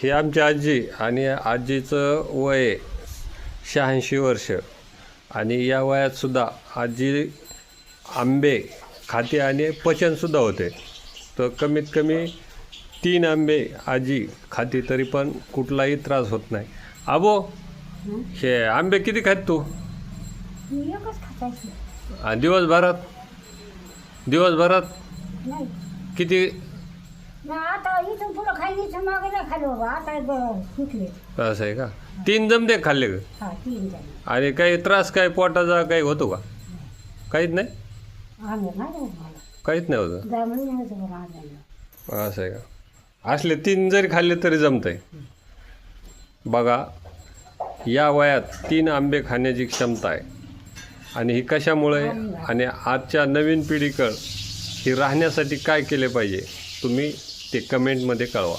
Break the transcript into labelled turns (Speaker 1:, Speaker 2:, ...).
Speaker 1: ही आमची आजी आणि आजीचं वय 86 वर्ष आणि या वयातसुद्धा आजी आंबे खाते आणि पचनसुद्धा होते. तर कमीत कमी 3 आंबे आजी खाते तरी पण कुठलाही त्रास होत नाही. आबो हे आंबे किती खात तू?
Speaker 2: एकच खायची
Speaker 1: आणि दिवसभरात
Speaker 2: नाही
Speaker 1: किती?
Speaker 2: ना आता इथून पुढं खायचं मागे नाही खाल्लं बाबा आता सुटले.
Speaker 1: असं आहे का? 3 जमते खाल्ले का?
Speaker 2: हा 3 जण
Speaker 1: आणि काही त्रास काय पोटाचा काही होतो का? काहीच नाही.
Speaker 2: आम्ही नाही होत मला
Speaker 1: काहीच नाही होतं.
Speaker 2: त्यामुळे नाही होतं बघा आम्हाला.
Speaker 1: असं आहे का? असले 3 जरी खाल्ले तरी जमतंय. बघा या वयात 3 आंबे खाण्याची क्षमता आहे आणि ही कशामुळे आणि आजच्या नवीन पिढीकडं ही राहण्यासाठी काय केले पाहिजे तुम्ही ते कमेंटमध्ये कळवा.